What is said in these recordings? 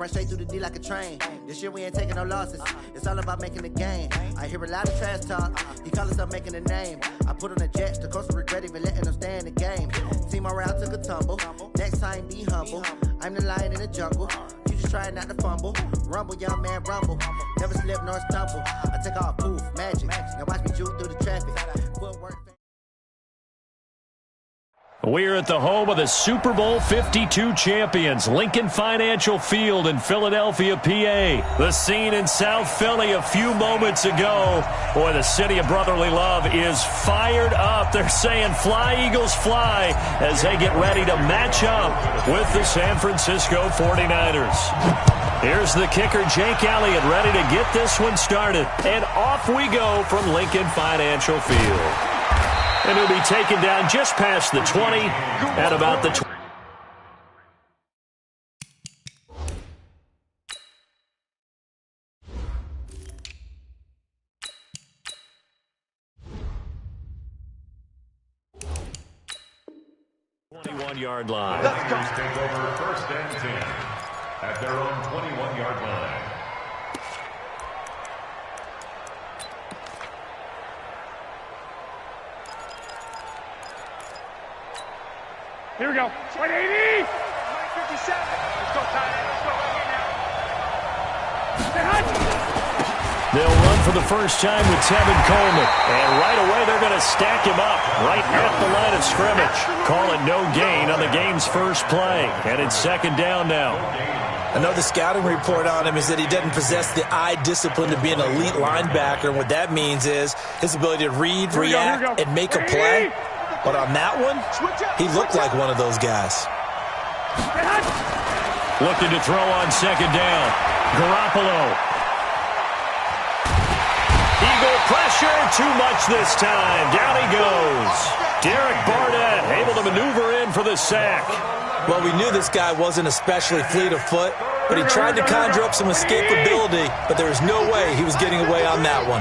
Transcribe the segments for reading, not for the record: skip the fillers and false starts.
Run straight through the D like a train. This year we ain't taking no losses. It's all about making the game. I hear a lot of trash talk. He call himself making a name. I put on the Jets. The coach will regret even letting them stay in the game. Team around took a tumble. Next time be humble. I'm the lion in the jungle. You just trying not to fumble. Rumble, young man, rumble. Never slip nor stumble. I take off, poof, magic. Now watch me juke through the traffic. Footwork. We're at the home of the Super Bowl 52 champions, Lincoln Financial Field in Philadelphia, PA. The scene in South Philly a few moments ago. Boy, the city of brotherly love is fired up. They're saying, "Fly, Eagles, fly," as they get ready to match up with the San Francisco 49ers. Here's the kicker, Jake Elliott, ready to get this one started. And off we go from Lincoln Financial Field. And he'll be taken down just past the 20 at about the 20. Yard line. Eagles take over first and 10 at their own 21-yard line. Here we go. 180. 157. Let's go, Tyler. Let's go right here now. They'll run for the first time with Tevin Coleman. And right away, they're going to stack him up right at the line of scrimmage. Call it no gain on the game's first play. And it's second down now. Another scouting report on him is that he doesn't possess the eye discipline to be an elite linebacker. And what that means is his ability to read, react, and make a play. But on that one, he looked like one of those guys. Looking to throw on second down. Garoppolo. Eagle pressure, too much this time. Down he goes. Derek Barnett able to maneuver in for the sack. Well, we knew this guy wasn't especially fleet of foot, but he tried to conjure up some escapability, but there was no way he was getting away on that one.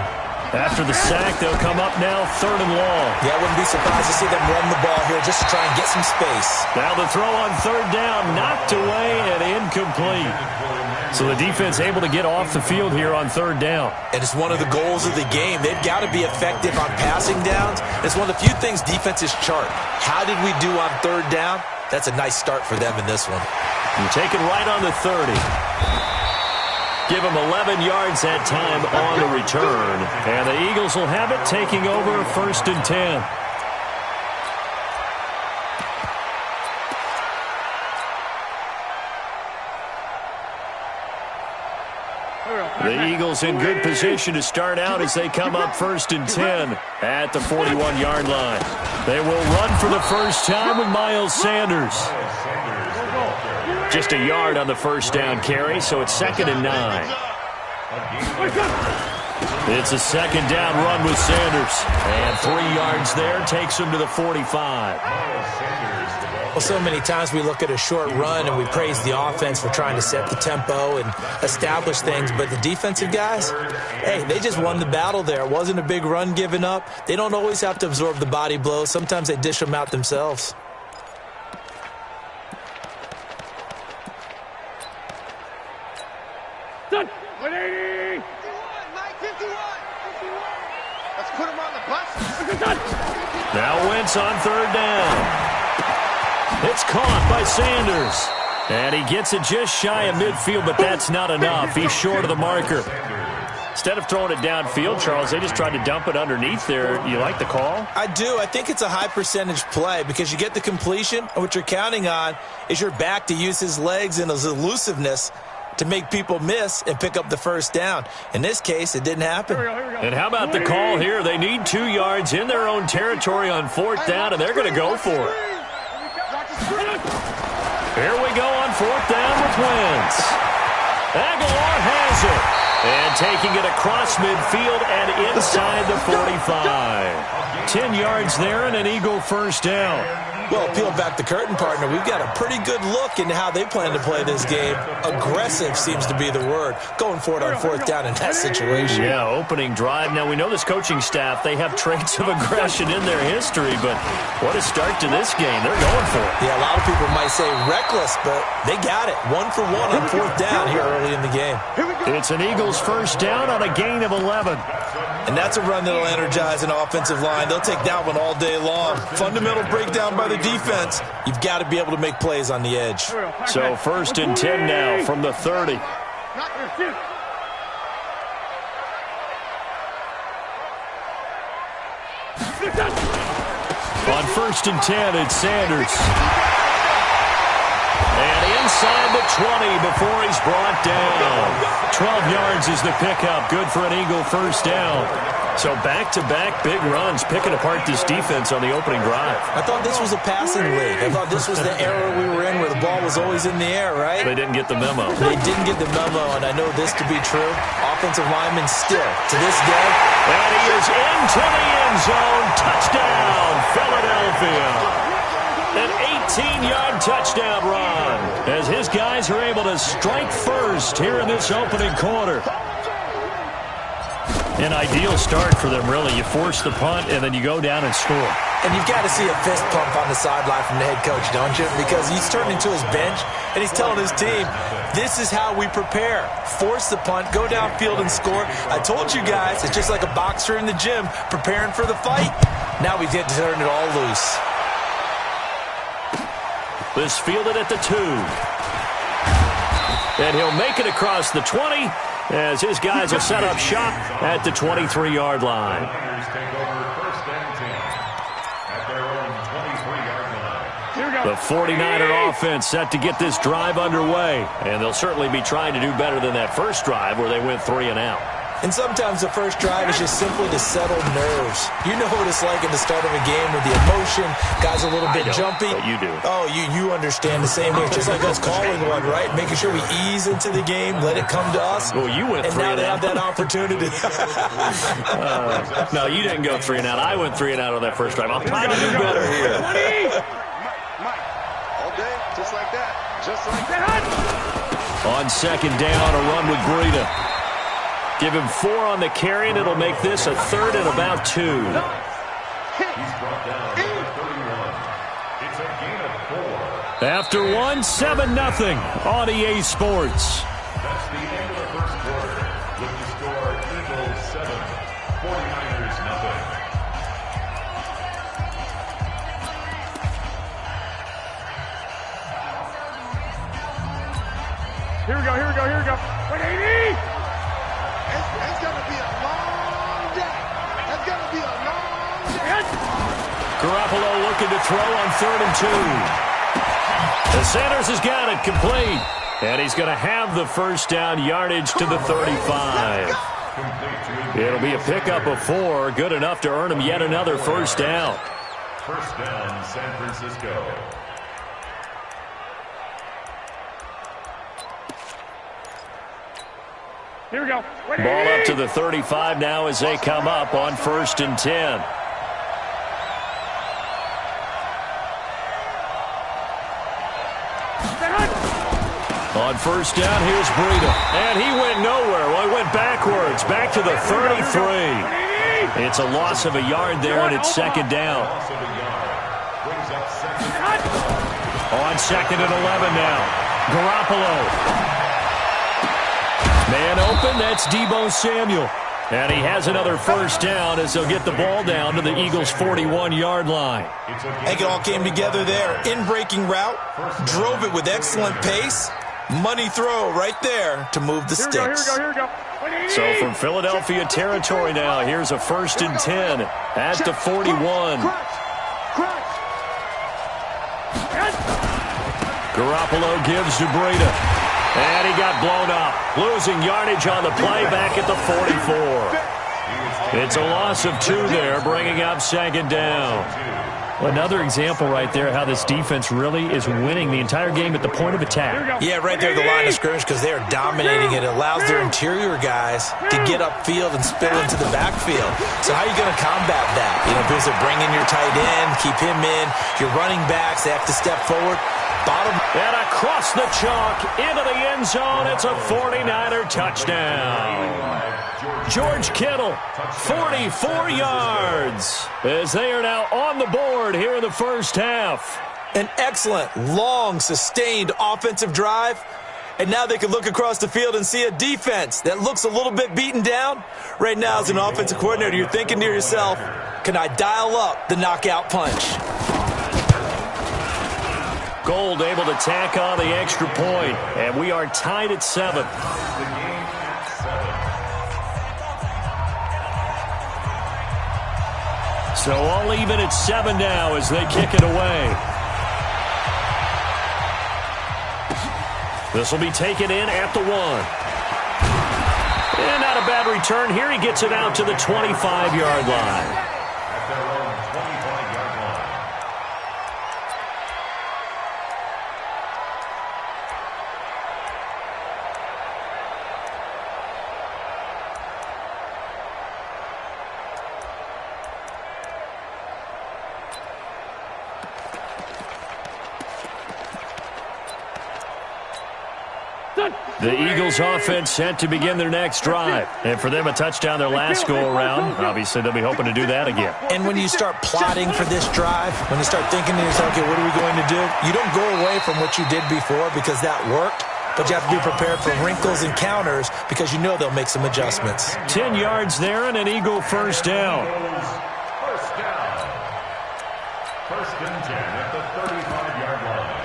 After the sack, they'll come up now third and long. Yeah, I wouldn't be surprised to see them run the ball here just to try and get some space. Now the throw on third down, knocked away and incomplete. So the defense able to get off the field here on third down. And it's one of the goals of the game. They've got to be effective on passing downs. It's one of the few things defenses chart. How did we do on third down? That's a nice start for them in this one. You take it right on the 30. Give him 11 yards that time on the return. And the Eagles will have it, taking over first and 10. The Eagles in good position to start out as they come up first and 10 at the 41-yard line. They will run for the first time with Miles Sanders. Just a yard on the first down carry, so it's second and 9. It's a second down run with Sanders. And 3 yards there takes him to the 45. Well, so many times we look at a short run and we praise the offense for trying to set the tempo and establish things, but the defensive guys, hey, they just won the battle there. It wasn't a big run given up. They don't always have to absorb the body blows. Sometimes they dish them out themselves. Done. 180. 51, Mike, 51. Let's put him on the bus. Now Wentz on third down. It's caught by Sanders. And he gets it just shy of midfield, but that's not enough. He's short of the marker. Instead of throwing it downfield, Charles, they just tried to dump it underneath there. You like the call? I do. I think it's a high-percentage play because you get the completion, and what you're counting on is your back to use his legs and his elusiveness to make people miss and pick up the first down. In this case, it didn't happen. And how about the call here? They need 2 yards in their own territory on fourth down, and they're going to go for it. Here we go on fourth down with Wentz. Aguilar has it. And taking it across midfield and inside the 45. 10 yards there and an Eagle first down. Well, peel back the curtain, partner. We've got a pretty good look into how they plan to play this game. Aggressive seems to be the word. Going for it on fourth down in that situation. Yeah, opening drive. Now, we know this coaching staff, they have traits of aggression in their history, but what a start to this game. They're going for it. Yeah, a lot of people might say reckless, but they got it. 1 for 1 on fourth down here early in the game. It's an Eagles first down on a gain of 11. And that's a run that'll energize an offensive line. They'll take that one all day long. Fundamental breakdown by the defense. You've got to be able to make plays on the edge. So 1st and 10 now from the 30. On 1st and 10, it's Sanders. And inside the 20 before he's brought down. 12 yards is the pickup. Good for an Eagle first down. So back-to-back big runs, picking apart this defense on the opening drive. I thought this was a passing league. I thought this was the era we were in where the ball was always in the air, right? They didn't get the memo. They didn't get the memo, and I know this to be true. Offensive linemen still, to this day. And he is into the end zone. Touchdown, Philadelphia. An 18-yard touchdown run as his guys are able to strike first here in this opening quarter. An ideal start for them, really. You force the punt, and then you go down and score. And you've got to see a fist pump on the sideline from the head coach, don't you? Because he's turning to his bench, and he's telling his team, this is how we prepare. Force the punt, go downfield and score. I told you guys, it's just like a boxer in the gym preparing for the fight. Now we get to turn it all loose. This fielded at the 2. And he'll make it across the 20 as his guys will set up shop at the 23-yard line. The 49er offense set to get this drive underway. And they'll certainly be trying to do better than that first drive where they went 3 and out. And sometimes the first drive is just simply to settle nerves. You know what it's like at the start of a game with the emotion. Guys a little bit jumpy. But you do. Oh, you understand the same way. Just like us calling one, right? Making sure we ease into the game, let it come to us. Well, you went 3 and out. And now they have that opportunity. No, you didn't go 3 and out. I went 3 and out on that first drive. I'll try to do better here. Mike, all day, just like that. Just like that. On second down, a run with Breida. Give him 4 on the carry, and it'll make this a 3rd and about 2. He's brought down at 31. It's a gain of 4. After 1, 7-0 on EA Sports. That's the end of the first quarter. With the score, Eagles 7, 49ers 0. Here we go. 180! It's going to be a long day. It's going to be a long day. Garoppolo looking to throw on 3rd and 2. The Sanders has got it complete. And he's going to have the first down yardage to the 35. It'll be a pickup of 4. Good enough to earn him yet another first down. First down, San Francisco. Here we go. Ball up to the 35 now as they come up on 1st and 10. On first down, here's Breida. And he went nowhere. Well, he went backwards, back to the 33. It's a loss of a yard there, and it's second down. On 2nd and 11 now. Garoppolo. Man open, that's Deebo Samuel. And he has another first down as they'll get the ball down to the Eagles' 41-yard line. I think it all came together there. In-breaking route, drove it with excellent pace. Money throw right there to move the sticks. Here we go. So from Philadelphia territory now, here's a 1st and 10 at the 41. Garoppolo gives to Breida. And he got blown up, losing yardage on the play back at the 44. It's a loss of 2 there, bringing up 2nd down. Another example right there how this defense really is winning the entire game at the point of attack. Yeah, right there at the line of scrimmage because they are dominating it. It allows their interior guys to get upfield and spill into the backfield. So how are you going to combat that? You know, because they're bringing your tight end, keep him in. Your running backs, they have to step forward. And across the chalk into the end zone. It's a 49er touchdown. George Kittle, 44 yards, as they are now on the board here in the first half. An excellent, long, sustained offensive drive. And now they can look across the field and see a defense that looks a little bit beaten down. Right now, as an offensive coordinator, you're thinking to yourself, can I dial up the knockout punch? Gold able to tack on the extra point, and we are tied at 7. So all even at 7 now as they kick it away. This will be taken in at the 1. And not a bad return here. He gets it out to the 25-yard line. The Eagles offense set to begin their next drive. And for them, a touchdown their last go-around. Obviously, they'll be hoping to do that again. And when you start plotting for this drive, when you start thinking to yourself, okay, what are we going to do? You don't go away from what you did before because that worked. But you have to be prepared for wrinkles and counters because you know they'll make some adjustments. 10 yards there and an Eagle first down. First down. First and 10 at the 35-yard line.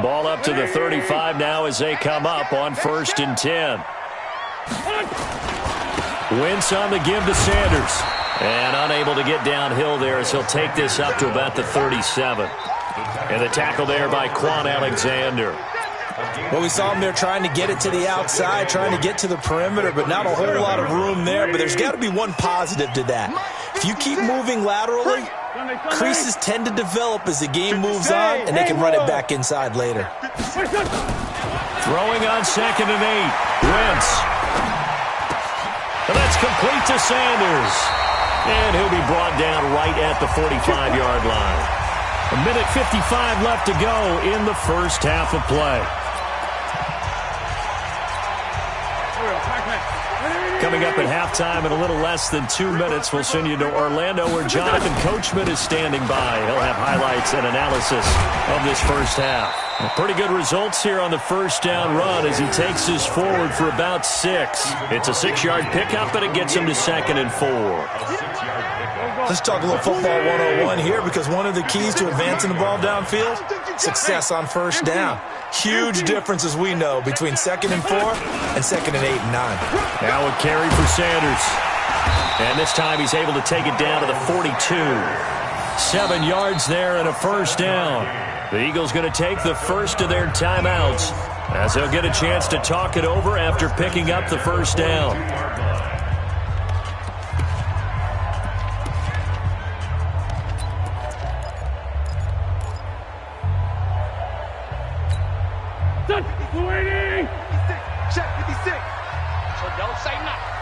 Ball up to the 35 now as they come up on first and 10. Wentz on the give to Sanders. And unable to get downhill there as he'll take this up to about the 37. And the tackle there by Quan Alexander. Well, we saw him there trying to get it to the outside, trying to get to the perimeter, but not a whole lot of room there. But there's got to be one positive to that. If you keep moving laterally, creases tend to develop as the game moves on, and they can run it back inside later. Throwing on second and 8. Wentz. And that's complete to Sanders. And he'll be brought down right at the 45-yard line. 1:55 left to go in the first half of play. Coming up at halftime in a little less than 2 minutes, we'll send you to Orlando where Jonathan Coachman is standing by. He'll have highlights and analysis of this first half. Pretty good results here on the first down run as he takes this forward for about 6. It's a 6-yard pickup, and it gets him to second and 4. Let's talk a little football 101 here because one of the keys to advancing the ball downfield, success on first down. Huge difference, as we know, between second and 4 and second and 8 and 9. Now a carry for Sanders. And this time he's able to take it down to the 42. 7 yards there and a first down. The Eagles going to take the first of their timeouts as they'll get a chance to talk it over after picking up the first down. Check 56. So don't say nothing.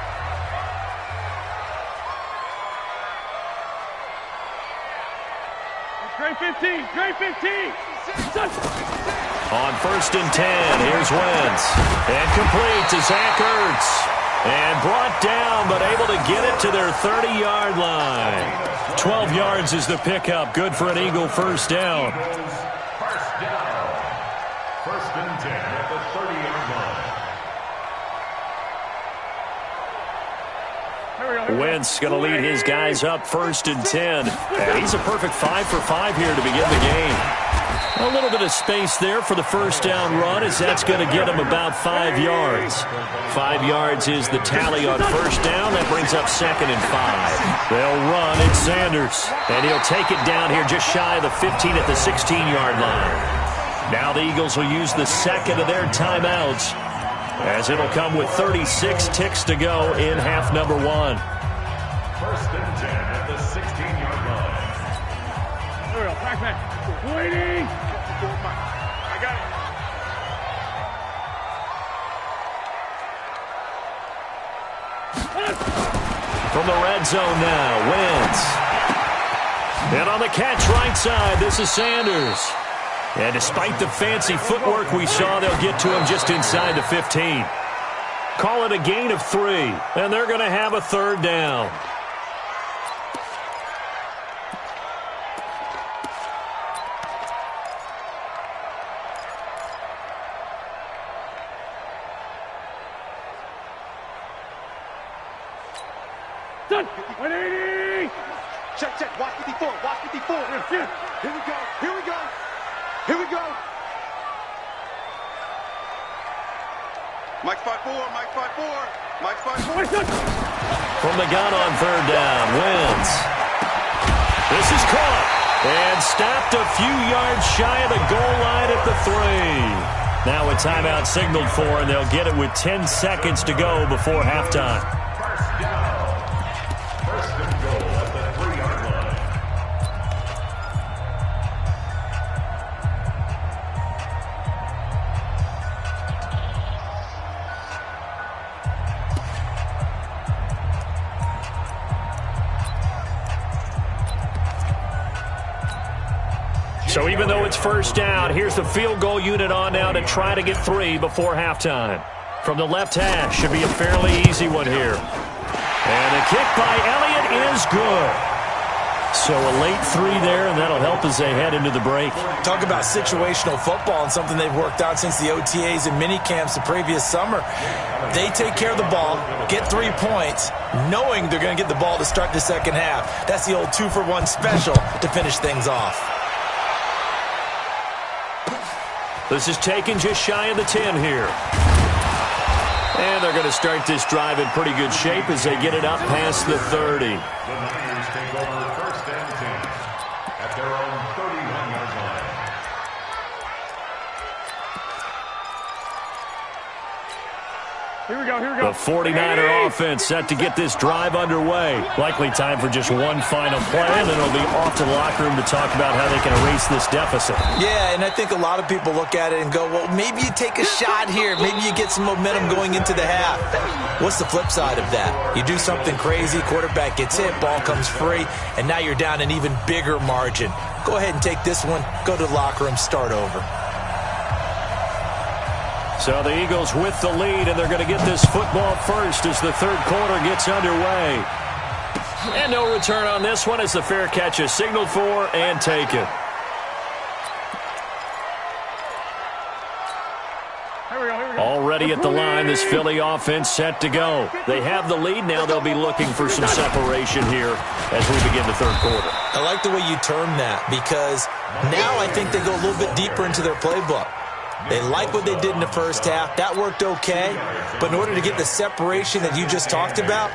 Great 15. Great 15. On first and 10, here's Wentz. And complete to Zach Ertz. And brought down, but able to get it to their 30-yard line. 12 yards is the pickup. Good for an Eagle first down. First down. First and 10 at the 30-yard line. Wentz going to lead his guys up first and 10. And he's a perfect 5 for 5 here to begin the game. A little bit of space there for the first down run as that's going to get him about 5 yards. 5 yards is the tally on first down. That brings up second and 5. They'll run. It's Sanders. And he'll take it down here just shy of the 15 at the 16-yard line. Now the Eagles will use the second of their timeouts as it'll come with 36 ticks to go in half number 1. First and 10 at the 16-yard line. Waiting. I got it. From the red zone now, Wentz. And on the catch right side, this is Sanders. And despite the fancy footwork we saw, they'll get to him just inside the 15. Call it a gain of 3, and they're going to have a third down. Done. 180. Check. Watch 54. Watch 54. Here we go. Here we go. Here we go. Mike 5-4. Mike 5-4. Mike 5-4. From the gun on third down, Wentz. This is caught and stopped a few yards shy of the goal line at the 3. Now a timeout signaled for, and they'll get it with 10 seconds to go before halftime. First and goal at the 3-yard line. So even though it's first down, here's the field goal unit on now to try to get 3 before halftime. From the left hash, should be a fairly easy one here. And the kick by Elliott is good. So a late 3 there, and that'll help as they head into the break. Talk about situational football and something they've worked out since the OTAs and mini camps the previous summer. They take care of the ball, get 3 points, knowing they're going to get the ball to start the second half. That's the old 2-for-1 special to finish things off. This is taken just shy of the 10 here. And they're going to start this drive in pretty good shape as they get it up past the 30. The Niners take over first and 10 at their own 31-yard line. Here we go. Here we go. The 49er offense set to get this drive underway. Likely time for just one final play, and then it'll be off to the locker room to talk about how they can erase this deficit. Yeah, and I think a lot of people look at it and go, well, maybe you take a shot here. Maybe you get some momentum going into the half. What's the flip side of that? You do something crazy, quarterback gets hit, ball comes free, and now you're down an even bigger margin. Go ahead and take this one, go to the locker room, start over. So the Eagles with the lead, and they're going to get this football first as the third quarter gets underway. And no return on this one as the fair catch is signaled for and taken. Already at the line, this Philly offense set to go. They have the lead now. They'll be looking for some separation here as we begin the third quarter. I like the way you term that because now I think they go a little bit deeper into their playbook. They like what they did in the first half. That worked okay. But in order to get the separation that you just talked about,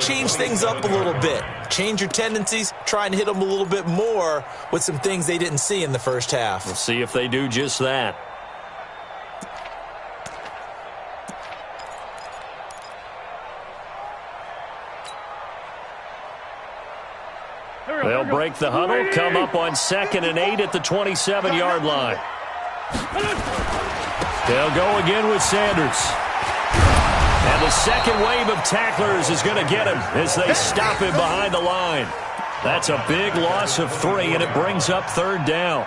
change things up a little bit. Change your tendencies. Try and hit them a little bit more with some things they didn't see in the first half. We'll see if they do just that. They'll break the huddle, come up on 2nd and 8 at the 27-yard line. They'll go again with Sanders. And the second wave of tacklers is going to get him as they stop him behind the line. That's a big loss of 3, and it brings up third down.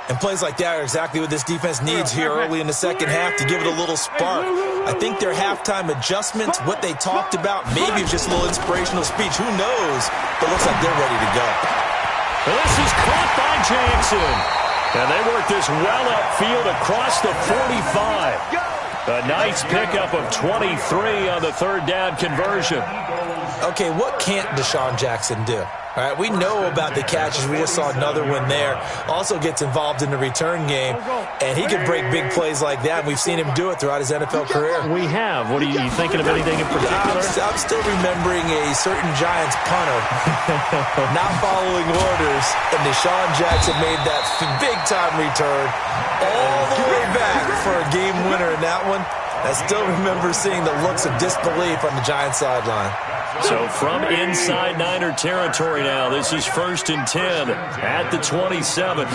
And plays like that are exactly what this defense needs here early in the second half to give it a little spark. I think their halftime adjustments, what they talked about, maybe it's just a little inspirational speech. Who knows? But it looks like they're ready to go. This is caught by Jackson. And they work this well upfield across the 45. A nice pickup of 23 on the third down conversion. Okay, what can't Deshaun Jackson do? All right, we know about the catches. We just saw another one there. Also gets involved in the return game, and he can break big plays like that. We've seen him do it throughout his NFL career. We have. What are you thinking of anything in particular? I'm still remembering a certain Giants punter not following orders, and Deshaun Jackson made that big-time return all the way back for a game winner in that one. I still remember seeing the looks of disbelief on the Giants sideline. So from inside Niner territory now, this is 1st and 10 at the 27.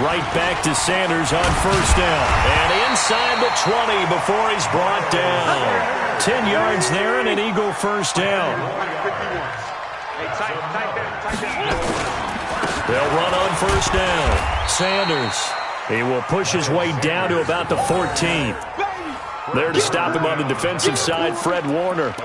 Right back to Sanders on 1st down. And inside the 20 before he's brought down. 10 yards there and an Eagle 1st down. They'll run on 1st down. Sanders, he will push his way down to about the 14. There to stop him on the defensive side, Fred Warner.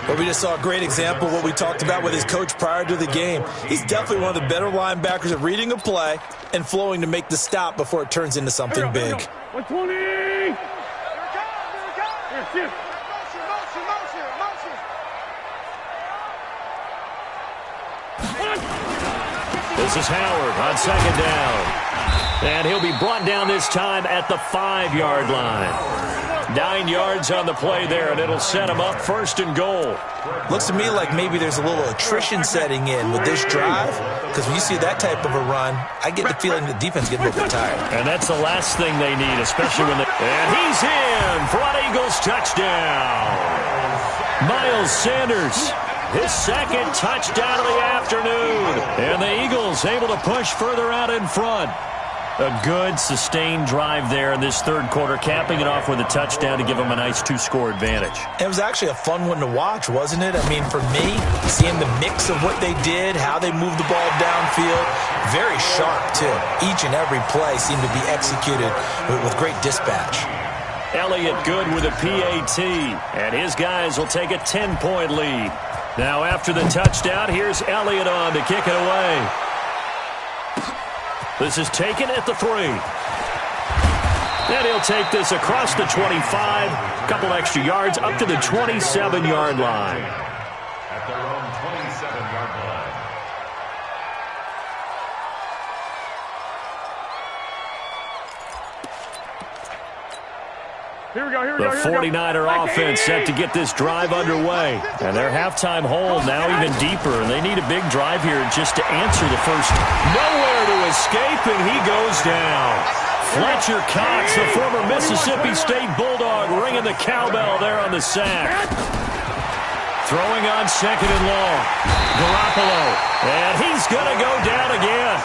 But we just saw a great example of what we talked about with his coach prior to the game. He's definitely one of the better linebackers at reading a play and flowing to make the stop before it turns into something big. 120! Here it goes! This is Howard on 2nd down. And he'll be brought down this time at the 5-yard line. 9 yards on the play there, and it'll set him up 1st and goal. Looks to me like maybe there's a little attrition setting in with this drive, because when you see that type of a run, I get the feeling the defense gets a little bit tired. And that's the last thing they need, especially when they... And he's in for an Eagles touchdown. Miles Sanders, his 2nd touchdown of the afternoon. And the Eagles able to push further out in front. A good, sustained drive there in this 3rd quarter, capping it off with a touchdown to give them a nice 2-score advantage. It was actually a fun one to watch, wasn't it? I mean, for me, seeing the mix of what they did, how they moved the ball downfield, very sharp, too. Each and every play seemed to be executed with great dispatch. Elliott good with a PAT, and his guys will take a 10-point lead. Now after the touchdown, here's Elliott on to kick it away. This is taken at the 3. And he'll take this across the 25, a couple extra yards, up to the 27-yard line. At their own 27-yard line. Here we go. The 49er offense set to get this drive underway. And their halftime hold now even deeper. And they need a big drive here just to answer the first. Nowhere to escape, and he goes down. Fletcher Cox, the former Mississippi State Bulldog, ringing the cowbell there on the sack. Throwing on 2nd and long. Garoppolo. And he's going to go down again.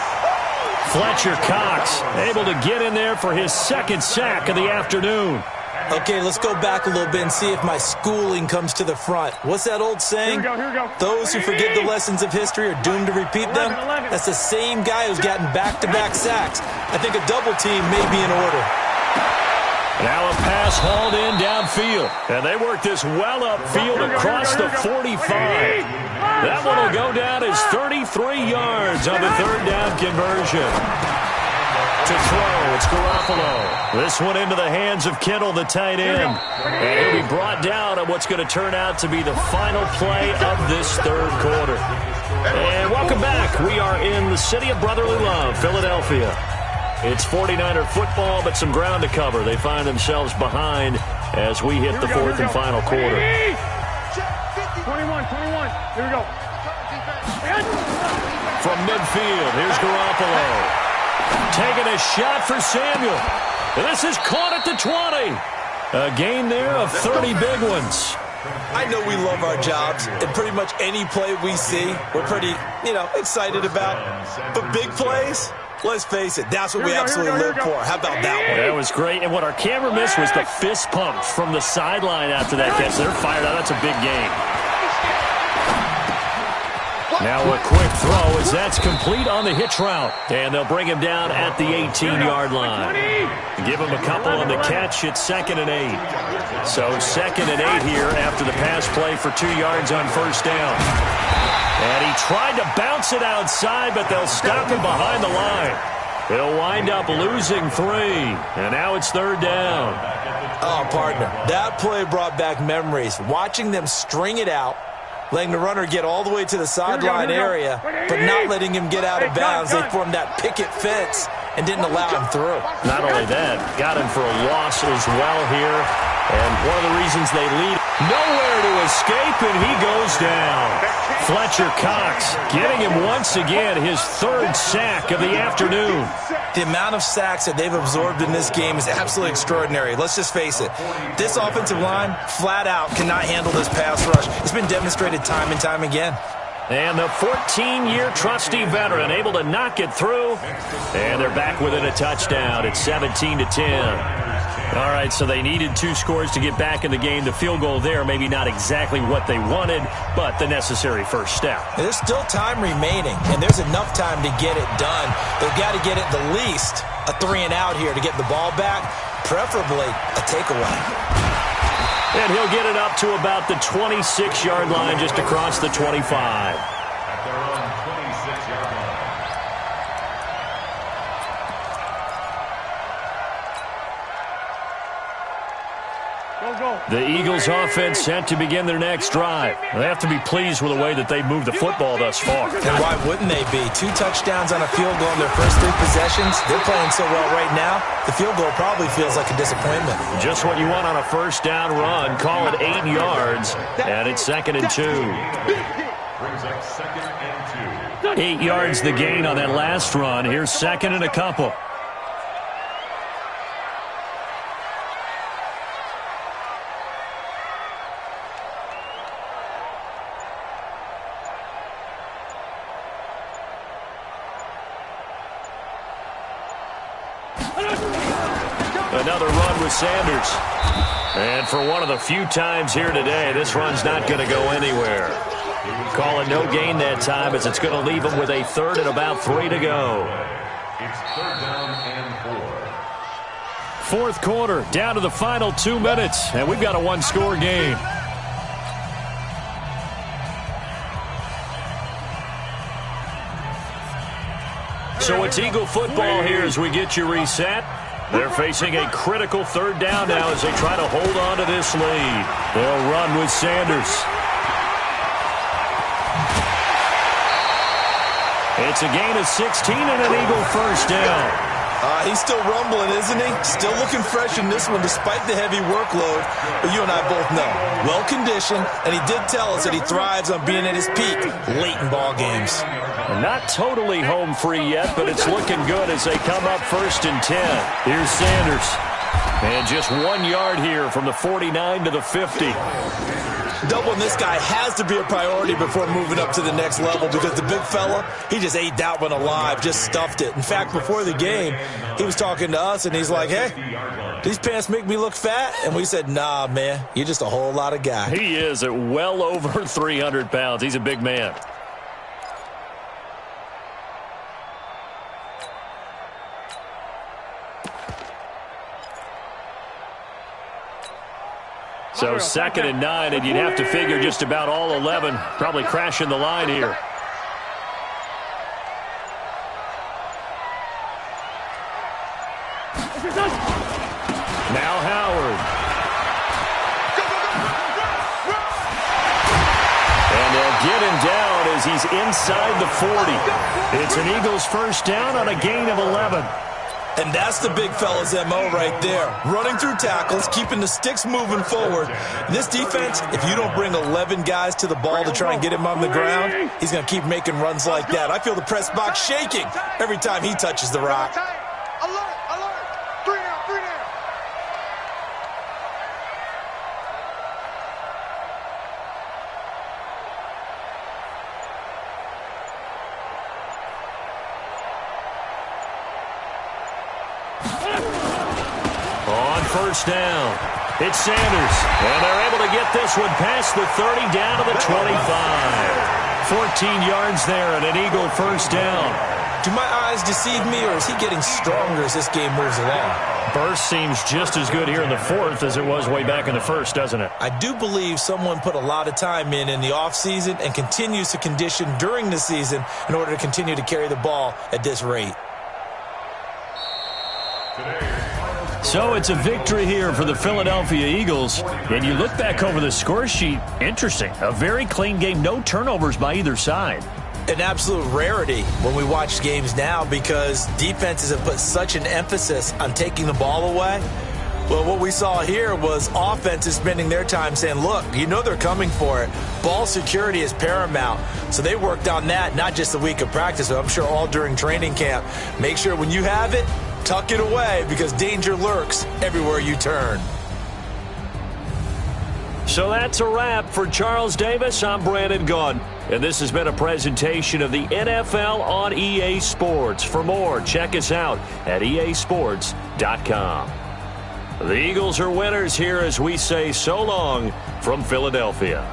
Fletcher Cox able to get in there for his 2nd sack of the afternoon. Okay, let's go back a little bit and see if my schooling comes to the front. What's that old saying? Here we go. Those who forget the lessons of history are doomed to repeat them. That's the same guy who's gotten back-to-back sacks. I think a double team may be in order. Now a pass hauled in downfield. And they work this well upfield across the 45. That one will go down as 33 yards on the 3rd down conversion. To throw, it's Garoppolo. This one into the hands of Kittle, the tight end. And he'll be brought down on what's going to turn out to be the final play of this 3rd quarter. And welcome back. We are in the city of brotherly love, Philadelphia. It's 49er football, but some ground to cover. They find themselves behind as we hit the 4th and final quarter. 21. Here we go. From midfield, here's Garoppolo. Taking a shot for Samuel. This is caught at the 20. A gain there of 30 big ones. I know we love our jobs, and pretty much any play we see, we're pretty, excited about. But big plays, let's face it, that's what we absolutely live for. How about that one? That was great. And what our camera missed was the fist pump from the sideline after that catch. They're fired out. That's a big game. Now a quick throw as that's complete on the hitch route. And they'll bring him down at the 18-yard line. Give him a couple on the catch. It's 2nd and 8. So 2nd and 8 here after the pass play for 2 yards on 1st down. And he tried to bounce it outside, but they'll stop him behind the line. He'll wind up losing 3. And now it's 3rd down. Oh, partner, that play brought back memories. Watching them string it out, letting the runner get all the way to the sideline area, but not letting him get out of bounds. They formed that picket fence and didn't allow him through. Not only that, got him for a loss as well here. And one of the reasons they lead Nowhere to escape, and he goes down. Fletcher Cox getting him once again his third sack of the afternoon. The amount of sacks that they've absorbed in this game is absolutely extraordinary. Let's just face it. This offensive line, flat out, cannot handle this pass rush. It's been demonstrated time and time again. And the 14-year trusty veteran able to knock it through. And they're back within a touchdown. It's 17-10. All right, so they needed 2 scores to get back in the game. The field goal there, maybe not exactly what they wanted, but the necessary first step. There's still time remaining, and there's enough time to get it done. They've got to get at the least a 3-and-out here to get the ball back, preferably a takeaway. And he'll get it up to about the 26-yard line, just across the 25. At their own 26-yard line. The Eagles offense set to begin their next drive. They have to be pleased with the way that they've moved the football thus far. And why wouldn't they be? 2 touchdowns on a field goal in their first 3 possessions. They're playing so well right now, the field goal probably feels like a disappointment. Just what you want on a first down run. Call it 8 yards, and it's 2nd and 2. Brings up 2nd and 2. 8 yards the gain on that last run. Here's 2nd and a couple. Another run with Sanders. And for one of the few times here today, this run's not going to go anywhere. Call it no gain that time, as it's going to leave them with a 3rd and about 3 to go. It's 3rd down and 4. 4th quarter, down to the final 2 minutes, and we've got a 1-score game. So it's Eagle football here as we get you reset. They're facing a critical 3rd down now as they try to hold on to this lead. They'll run with Sanders. It's a gain of 16 and an Eagle first down. He's still rumbling, isn't he? Still looking fresh in this one despite the heavy workload. But you and I both know, well-conditioned, and he did tell us that he thrives on being at his peak late in ball games. Not totally home free yet, but it's looking good as they come up 1st and 10. Here's Sanders. And just 1 yard here from the 49 to the 50. Doubling this guy has to be a priority before moving up to the next level, because the big fella, he just ate that one alive, just stuffed it. In fact, before the game, he was talking to us, and he's like, hey, these pants make me look fat? And we said, nah, man, you're just a whole lot of guy. He is at well over 300 pounds. He's a big man. So 2nd and 9, and you'd have to figure just about all 11 probably crashing the line here. Now Howard. And they'll get him down as he's inside the 40. It's an Eagles first down on a gain of 11. And that's the big fella's MO right there. Running through tackles, keeping the sticks moving forward. This defense, if you don't bring 11 guys to the ball to try and get him on the ground, he's going to keep making runs like that. I feel the press box shaking every time he touches the rock. Alert, alert. 3 down, 3 down. On first down, it's Sanders. And they're able to get this one past the 30 down to the 25. 14 yards there and an Eagle first down. Do my eyes deceive me, or is he getting stronger as this game moves along? Burst seems just as good here in the 4th as it was way back in the 1st, doesn't it? I do believe someone put a lot of time in the offseason and continues to condition during the season in order to continue to carry the ball at this rate. So it's a victory here for the Philadelphia Eagles. And you look back over the score sheet, interesting. A very clean game, no turnovers by either side. An absolute rarity when we watch games now, because defenses have put such an emphasis on taking the ball away. Well, what we saw here was offense is spending their time saying, look, you know they're coming for it. Ball security is paramount. So they worked on that, not just the week of practice, but I'm sure all during training camp. Make sure when you have it, tuck it away because danger lurks everywhere you turn. So that's a wrap for Charles Davis. I'm Brandon Gunn. And this has been a presentation of the NFL on EA Sports. For more, check us out at easports.com. The Eagles are winners here as we say so long from Philadelphia.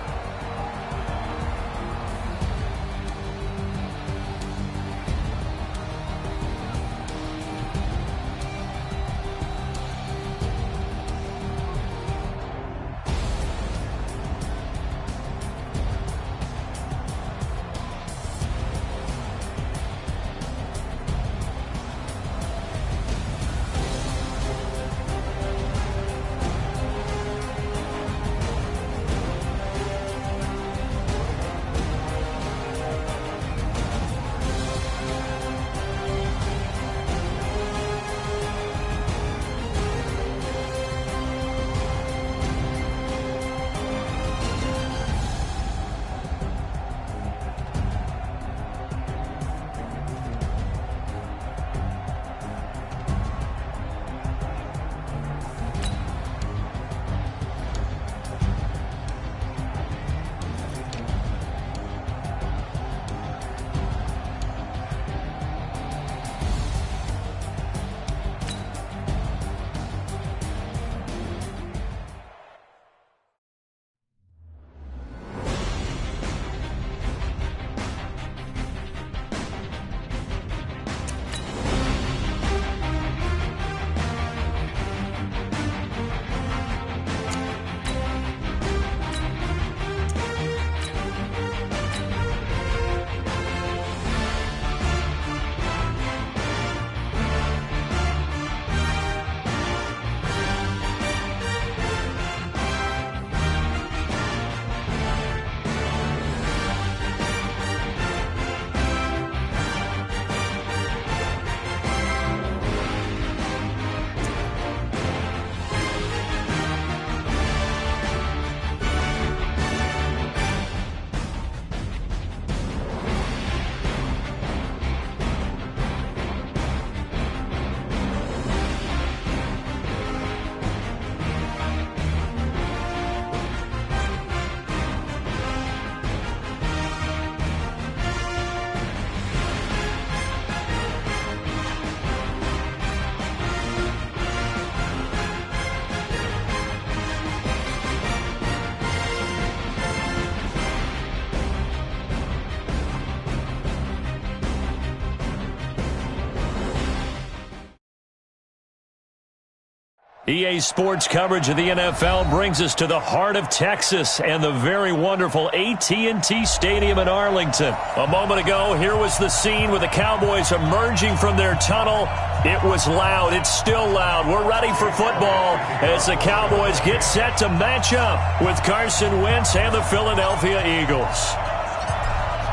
EA Sports coverage of the NFL brings us to the heart of Texas and the very wonderful AT&T Stadium in Arlington. A moment ago, here was the scene with the Cowboys emerging from their tunnel. It was loud. It's still loud. We're ready for football as the Cowboys get set to match up with Carson Wentz and the Philadelphia Eagles.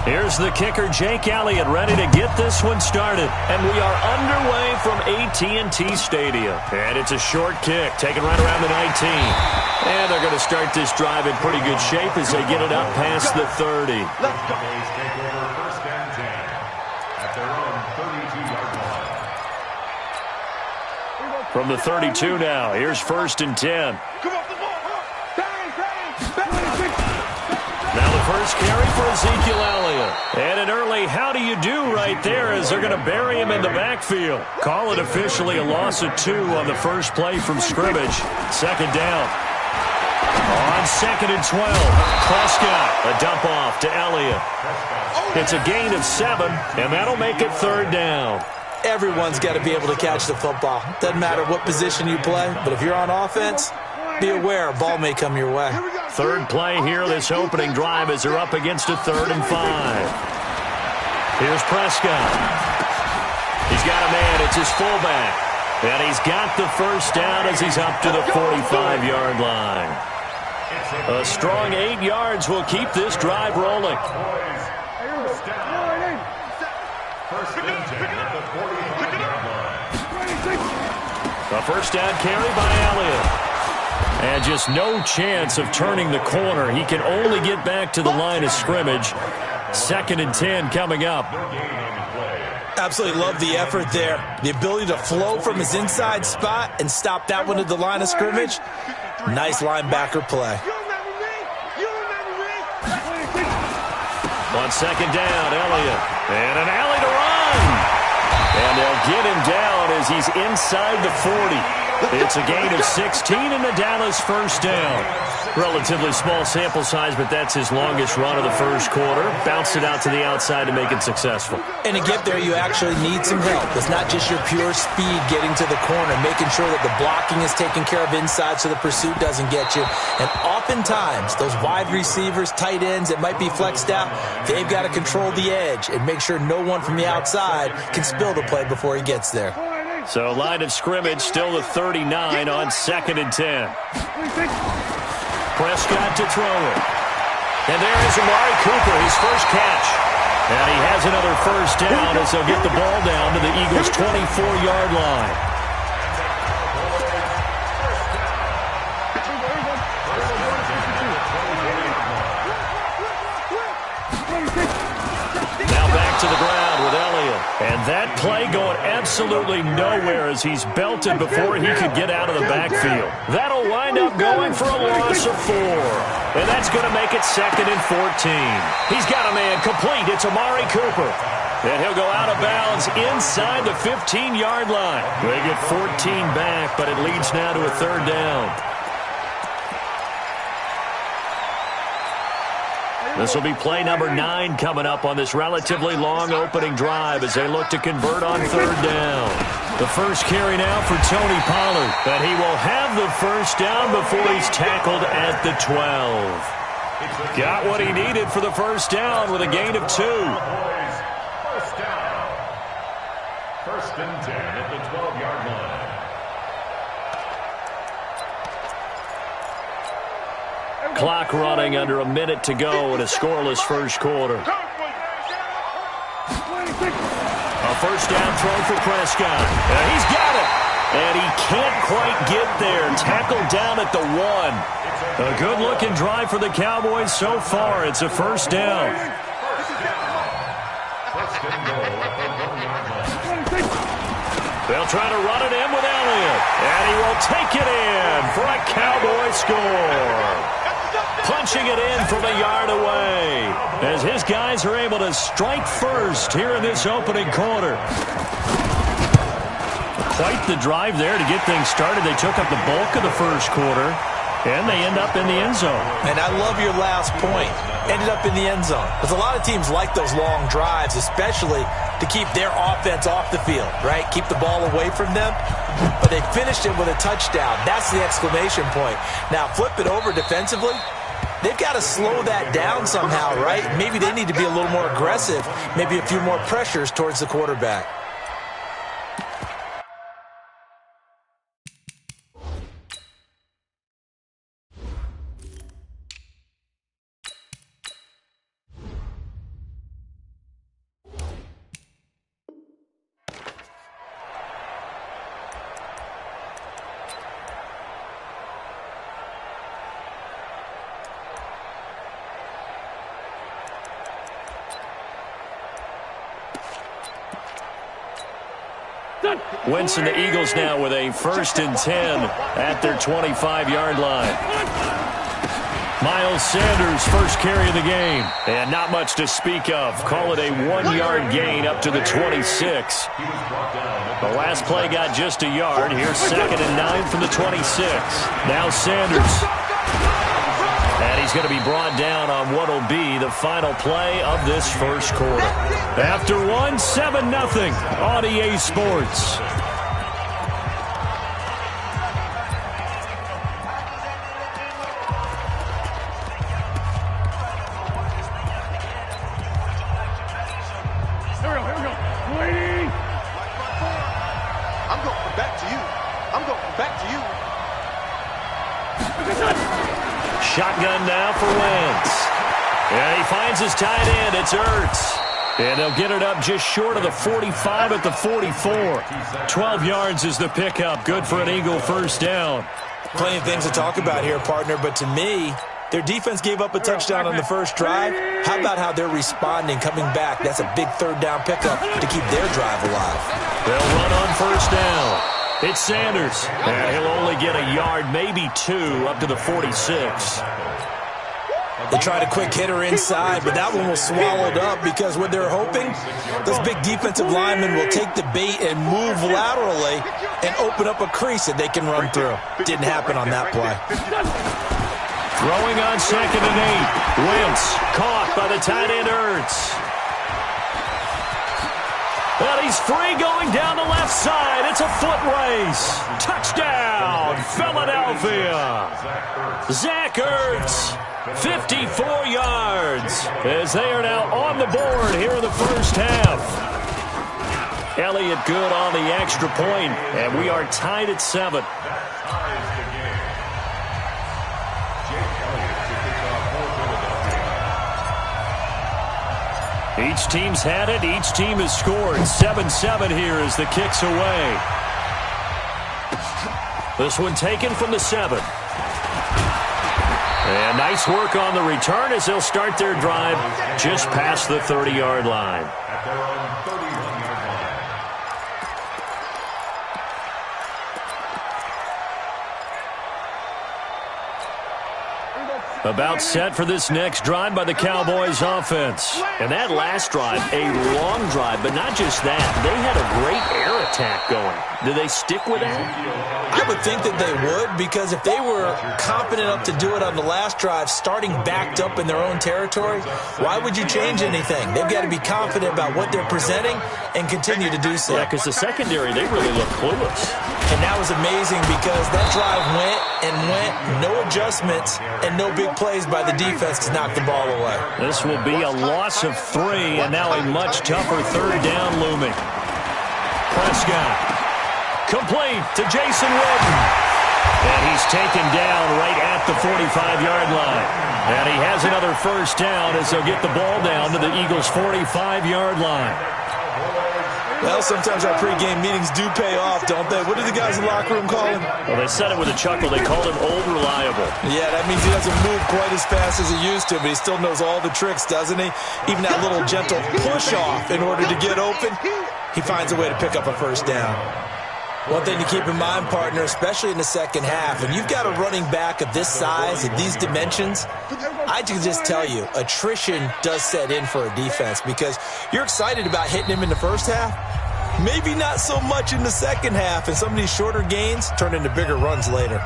Here's the kicker, Jake Elliott, ready to get this one started. And we are underway from AT&T Stadium. And it's a short kick, taken right around the 19. And they're going to start this drive in pretty good shape as they get it up past the 30. Let's go. Take over first and 10 at their own 32-yard line. From the 32 now, here's first and 10. Now the first carry for Ezekiel Elliott. And an early how do you do right there as they're going to bury him in the backfield. Call it officially a loss of 2 on the first play from scrimmage. Second down. On second and 12, Prescott, a dump off to Elliott. It's a gain of 7, and that'll make it third down. Everyone's got to be able to catch the football. Doesn't matter what position you play, but if you're on offense, be aware a ball may come your way. Third play here, this opening drive as they're up against a 3rd and 5. Here's Prescott. He's got a man, it's his fullback. And he's got the first down as he's up to the 45-yard line. A strong 8 yards will keep this drive rolling. First and 10 at the 45-yard line. A first down carry by Elliott. And just no chance of turning the corner. He can only get back to the line of scrimmage. 2nd and 10 coming up. Absolutely love the effort there. The ability to flow from his inside spot and stop that one at the line of scrimmage. Nice linebacker play. On 2nd down, Elliott. And an alley to run. And they'll get him down as he's inside the 40. It's a gain of 16 and the Dallas first down. Relatively small sample size, but that's his longest run of the first quarter. Bounced it out to the outside to make it successful. And to get there, you actually need some help. It's not just your pure speed getting to the corner, making sure that the blocking is taken care of inside so the pursuit doesn't get you. And oftentimes, those wide receivers, tight ends that might be flexed out, they've got to control the edge and make sure no one from the outside can spill the play before he gets there. So line of scrimmage still the 39 on 2nd and 10. Prescott to throw it. And there is Amari Cooper, his first catch. And he has another first down as they'll get the ball down to the Eagles' 24-yard line. Now back to the ground with Elliott. And that play going absolutely nowhere as he's belted before he could get out of the backfield. That'll wind up going for a loss of 4. And that's going to make it 2nd and 14. He's got a man complete. It's Amari Cooper. And he'll go out of bounds inside the 15-yard line. They get 14 back, but it leads now to a 3rd down. This will be play number 9 coming up on this relatively long opening drive as they look to convert on 3rd down. The first carry now for Tony Pollard, but he will have the first down before he's tackled at the 12. Got what he needed for the first down with a gain of 2. First down. 1st and 10 at the 12-yard line. Clock running under a minute to go in a scoreless first quarter. A first down throw for Prescott. And he's got it. And he can't quite get there. Tackled down at the 1. A good-looking drive for the Cowboys so far. It's a first down. They'll try to run it in with Elliott. And he will take it in for a Cowboy score. Punching it in from a yard away as his guys are able to strike first here in this opening quarter. Quite the drive there to get things started. They took up the bulk of the first quarter, and they end up in the end zone. And I love your last point. Ended up in the end zone. Because a lot of teams like those long drives, especially to keep their offense off the field, right? Keep the ball away from them. But they finished it with a touchdown. That's the exclamation point. Now, flip it over defensively. They've got to slow that down somehow, right? Maybe they need to be a little more aggressive, maybe a few more pressures towards the quarterback. Wentz and the Eagles now with a 1st and 10 at their 25-yard line. Miles Sanders, first carry of the game. And not much to speak of. Call it a 1-yard gain up to the 26. The last play got just a yard. Here's 2nd and 9 from the 26. Now Sanders. And he's going to be brought down on what will be the final play of this first quarter. After 1, 7-0 on EA Sports. Here we go. Waiting. I'm going back to you. I'm going back to you. Shotgun now for Wentz. And he finds his tight end. It's Ertz. And they'll get it up just short of the 45 at the 44. 12 yards is the pickup. Good for an Eagle first down. Plenty of things to talk about here, partner, but to me, their defense gave up a touchdown on the first drive. How about how they're responding, coming back? That's a big third down pickup to keep their drive alive. They'll run on first down. It's Sanders. And he'll only get a yard, maybe 2, up to the 46. They tried a quick hitter inside, but that one was swallowed up because what they're hoping, those big defensive linemen will take the bait and move laterally and open up a crease that they can run through. Didn't happen on that play. Throwing on 2nd and 8. Wentz caught by the tight end Ertz. And he's free going down the left side. It's a foot race. Touchdown, Philadelphia. Zach Ertz, 54 yards, as they are now on the board here in the first half. Elliott good on the extra point, and we are tied at 7. Each team's had it. Each team has scored. 7-7 here as the kick's away. This one taken from the 7. And nice work on the return as they'll start their drive just past the 30-yard line. At their own 31-yard line. About set for this next drive by the Cowboys offense. And that last drive, a long drive, but not just that. They had a great air attack going. Do they stick with that? I would think that they would, because if they were confident enough to do it on the last drive, starting backed up in their own territory, why would you change anything? They've got to be confident about what they're presenting and continue to do so. Yeah, because the secondary, they really look clueless. And that was amazing because that drive went and went, no adjustments, and no big plays by the defense to knock the ball away. This will be a loss of 3, and now a much tougher third down looming. Prescott. Complete to Jason Witten. And he's taken down right at the 45-yard line. And he has another first down as they'll get the ball down to the Eagles' 45-yard line. Well, sometimes our pregame meetings do pay off, don't they? What do the guys in the locker room call him? Well, they said it with a chuckle. They called him Old Reliable. Yeah, that means he doesn't move quite as fast as he used to, but he still knows all the tricks, doesn't he? Even that little gentle push-off in order to get open, he finds a way to pick up a first down. One thing to keep in mind, partner, especially in the second half, when you've got a running back of this size, of these dimensions, I can just tell you, attrition does set in for a defense because you're excited about hitting him in the first half, maybe not so much in the second half, and some of these shorter gains turn into bigger runs later.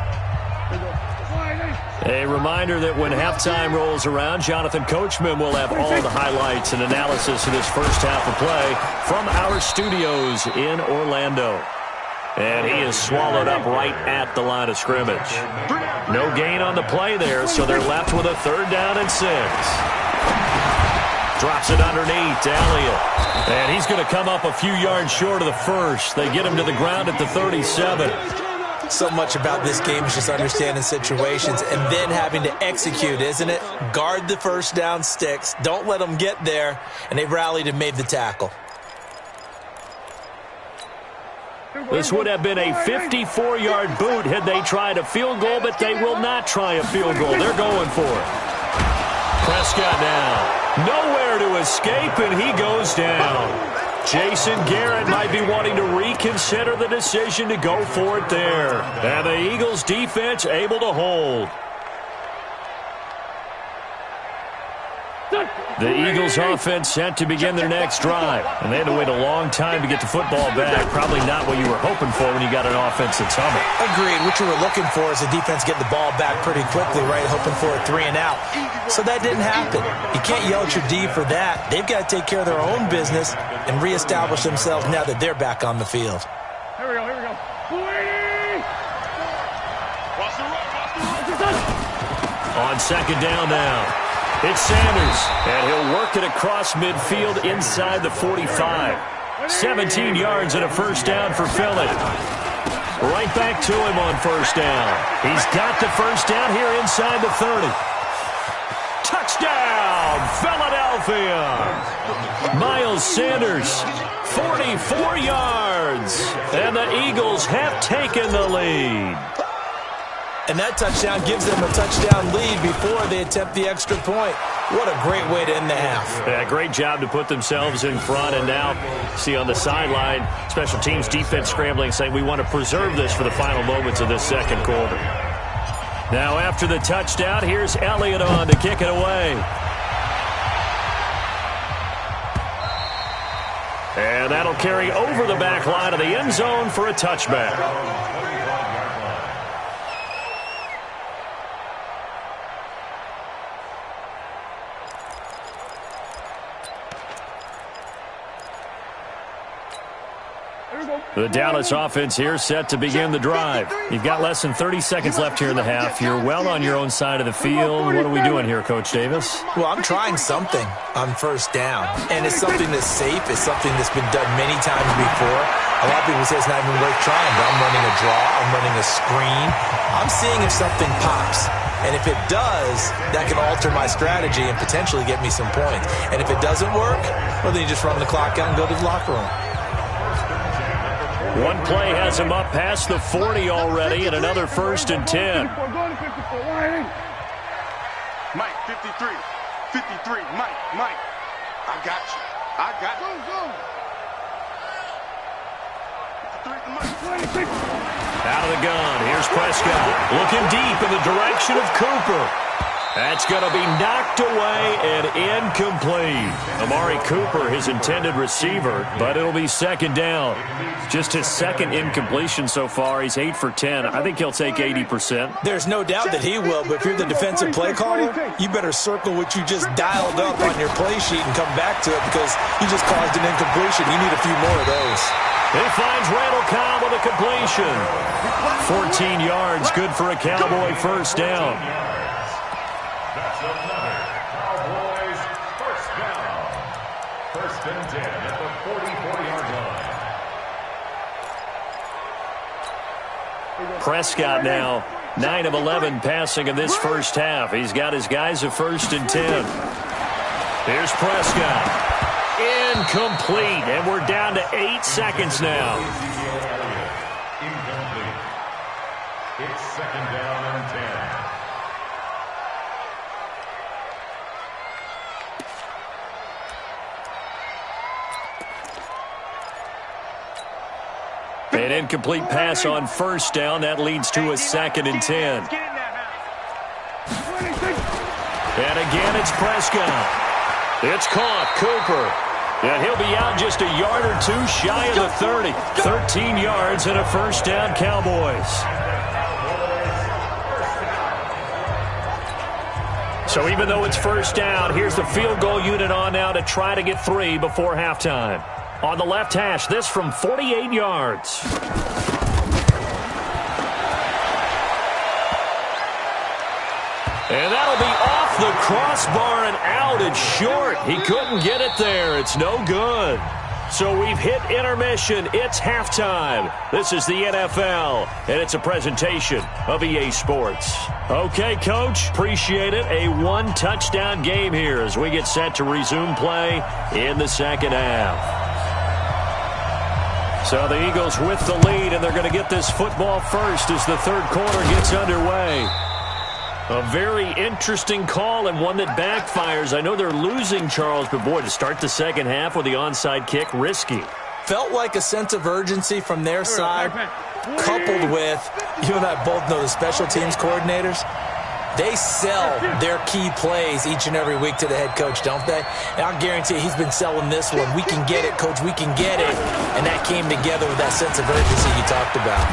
A reminder that when halftime rolls around, Jonathan Coachman will have all the highlights and analysis of this first half of play from our studios in Orlando. And he is swallowed up right at the line of scrimmage. No gain on the play there, so they're left with a 3rd down and 6. Drops it underneath to Elliott. And he's going to come up a few yards short of the first. They get him to the ground at the 37. So much about this game is just understanding situations and then having to execute, isn't it? Guard the first down sticks. Don't let them get there. And they rallied and made the tackle. This would have been a 54-yard boot had they tried a field goal, but they will not try a field goal. They're going for it. Prescott now. Nowhere to escape, and he goes down. Jason Garrett might be wanting to reconsider the decision to go for it there. And the Eagles defense able to hold. The Eagles offense set to begin their next drive. And they had to wait a long time to get the football back. Probably not what you were hoping for when you got an offense that's humming. Agreed. What you were looking for is the defense get the ball back pretty quickly, right? Hoping for a 3 and out. So that didn't happen. You can't yell at your D for that. They've got to take care of their own business and reestablish themselves now that they're back on the field. Here we go, here we go. On 2nd down now. It's Sanders, and he'll work it across midfield inside the 45. 17 yards and a first down for Philly. Right back to him on first down. He's got the first down here inside the 30. Touchdown, Philadelphia! Miles Sanders, 44 yards. And the Eagles have taken the lead. And that touchdown gives them a touchdown lead before they attempt the extra point. What a great way to end the half. Yeah, great job to put themselves in front. And now, see on the sideline, special teams defense scrambling, saying we want to preserve this for the final moments of this second quarter. Now after the touchdown, here's Elliott on to kick it away. And that'll carry over the back line of the end zone for a touchback. The Dallas offense here set to begin the drive. You've got less than 30 seconds left here in the half. You're well on your own side of the field. What are we doing here, Coach Davis? Well, I'm trying something on first down. And it's something that's safe. It's something that's been done many times before. A lot of people say it's not even worth trying, but I'm running a draw. I'm running a screen. I'm seeing if something pops. And if it does, that can alter my strategy and potentially get me some points. And if it doesn't work, well, then you just run the clock out and go to the locker room. One play has him up past the 40 already, and another 1st and 10. Mike, 53. 53. Mike. I got you. Go. 53 to Mike. Out of the gun. Here's Prescott. Looking deep in the direction of Cooper. That's going to be knocked away and incomplete. Amari Cooper, his intended receiver, but it'll be second down. Just his second incompletion so far. He's 8 for 10. I think he'll take 80%. There's no doubt that he will, but if you're the defensive play caller, you better circle what you just dialed up on your play sheet and come back to it because you just caused an incompletion. You need a few more of those. He finds Randall Cobb with a completion. 14 yards, good for a Cowboy first down. That's another Cowboys first down. 1st and 10 at the 44-yard line. Prescott now 9 of 11 passing in this first half. He's got his guys at 1st and 10. Here's Prescott. Incomplete, and we're down to 8 seconds now. Incomplete. It's 2nd down and 10. An incomplete pass on first down. That leads to a 2nd and 10. And again, it's Prescott. It's caught. Cooper. And he'll be out just a yard or two shy of the 30. 13 yards and a first down, Cowboys. So even though it's first down, here's the field goal unit on now to try to get 3 before halftime. On the left hash, this from 48 yards. And that'll be off the crossbar and out. It's short. He couldn't get it there. It's no good. So we've hit intermission. It's halftime. This is the NFL, and it's a presentation of EA Sports. Okay, Coach, appreciate it. A 1-touchdown game here as we get set to resume play in the second half. So the Eagles with the lead, and they're going to get this football first as the third quarter gets underway. A very interesting call and one that backfires. I know they're losing, Charles, but boy, to start the second half with the onside kick, risky. Felt like a sense of urgency from their side, coupled with, you and I both know the special teams coordinators. They sell their key plays each and every week to the head coach, don't they? And I'll guarantee he's been selling this one. We can get it, Coach. We can get it. And that came together with that sense of urgency you talked about.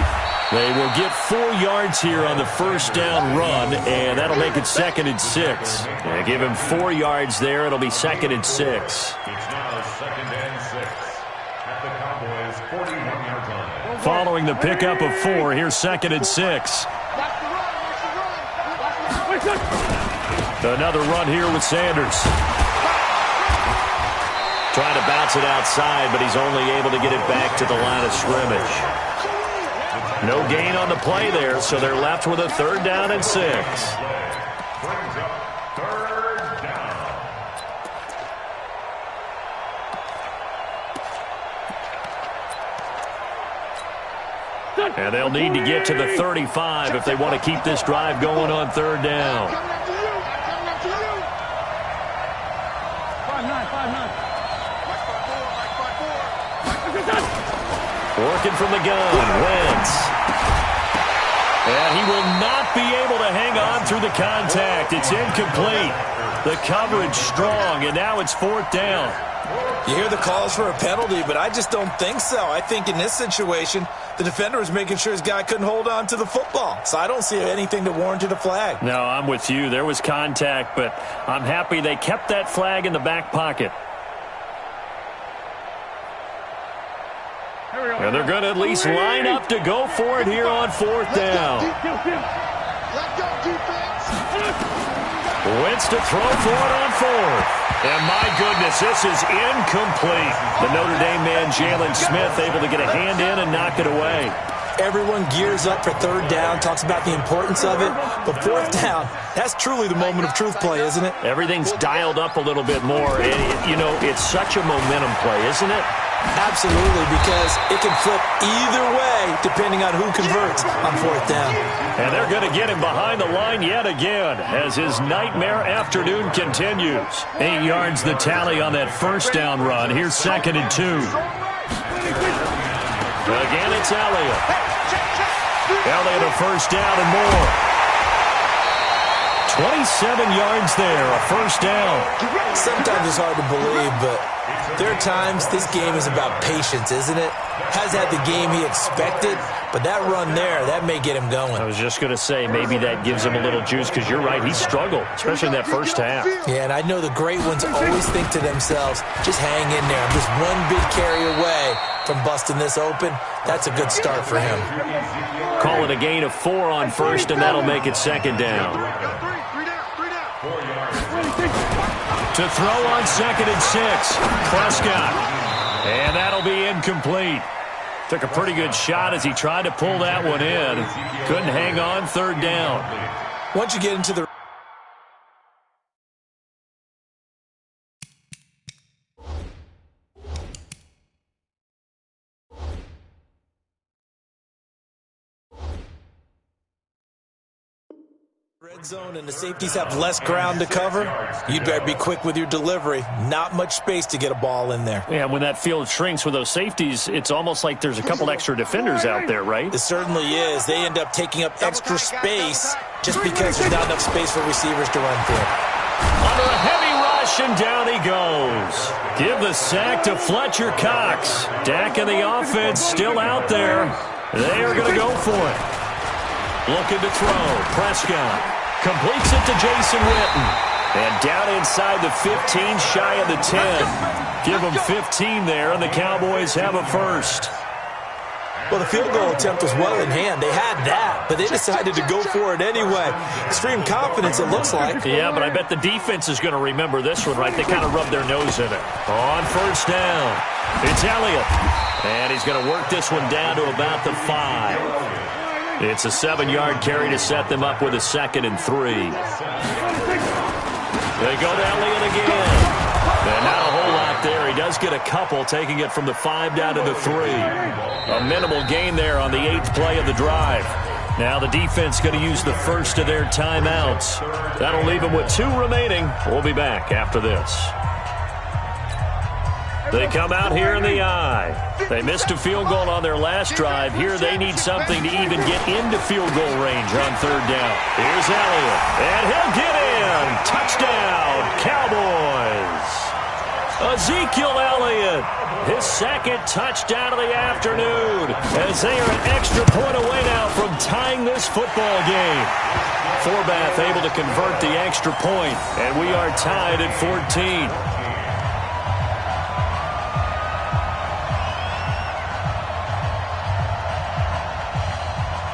They will get 4 yards here on the first down run, and that'll make it 2nd and 6. Yeah, give him 4 yards there. It'll be 2nd and 6. It's now 2nd and 6 at the Cowboys' 41-yard line. Following the pickup of 4, here's 2nd and 6. Another run here with Sanders. Trying to bounce it outside, but he's only able to get it back to the line of scrimmage. No gain on the play there, so they're left with a 3rd down and 6. Brings up Third down. And they'll need to get to the 35 if they want to keep this drive going on third down. Working from the gun, Wentz. And he will not be able to hang on through the contact. It's incomplete. The coverage strong, and now it's fourth down. You hear the calls for a penalty, but I just don't think so. I think in this situation, the defender was making sure his guy couldn't hold on to the football. So I don't see anything that warranted a flag. No, I'm with you. There was contact, but I'm happy they kept that flag in the back pocket. And they're going to at least line up to go for it here on fourth down. Wentz to throw for it on fourth. And my goodness, this is incomplete. The Notre Dame man, Jalen Smith, able to get a hand in and knock it away. Everyone gears up for third down, talks about the importance of it. But fourth down, that's truly the moment of truth play, isn't it? Everything's dialed up a little bit more. And, you know, it's such a momentum play, isn't it? Absolutely, because it can flip either way depending on who converts on fourth down. And they're going to get him behind the line yet again as his nightmare afternoon continues. 8 yards the tally on that first down run. Here's 2nd and 2. Again, it's Elliott. Elliott a first down and more. 27 yards there, a first down. Sometimes it's hard to believe, but there are times this game is about patience, isn't it? Has had the game he expected, but that run there, that may get him going. I was just going to say, maybe that gives him a little juice, because you're right, he struggled, especially in that first half. Yeah, and I know the great ones always think to themselves, just hang in there. I'm just one big carry away from busting this open. That's a good start for him. Call it a gain of 4 on first, and that'll make it 2nd down. To throw on 2nd and 6, Prescott. And that'll be incomplete. Took a pretty good shot as he tried to pull that one in. Couldn't hang on third down. Once you get into the red zone and the safeties have less ground to cover, you'd better be quick with your delivery. Not much space to get a ball in there. Yeah, when that field shrinks with those safeties, it's almost like there's a couple extra defenders out there, right? It certainly is. They end up taking up extra space just because there's not enough space for receivers to run through. Under a heavy rush, and down he goes. Give the sack to Fletcher Cox. Dak and the offense still out there. They are going to go for it. Looking to throw. Prescott completes it to Jason Witten. And down inside the 15, shy of the 10. Give them 15 there, and the Cowboys have a first. Well, the field goal attempt was well in hand. They had that, but they decided to go for it anyway. Extreme confidence, it looks like. Yeah, but I bet the defense is going to remember this one, right? They kind of rubbed their nose in it. On first down, it's Elliott. And he's going to work this one down to about the 5. It's a 7-yard carry to set them up with a 2nd and 3. They go to Elliott again. And not a whole lot there. He does get a couple, taking it from the 5 down to the 3. A minimal gain there on the 8th play of the drive. Now the defense going to use the first of their timeouts. That'll leave them with 2 remaining. We'll be back after this. They come out here in the eye. They missed a field goal on their last drive. Here they need something to even get into field goal range on third down. Here's Elliott, and he'll get in. Touchdown, Cowboys. Ezekiel Elliott, his 2nd touchdown of the afternoon, as they are an extra point away now from tying this football game. Forbath able to convert the extra point, and we are tied at 14.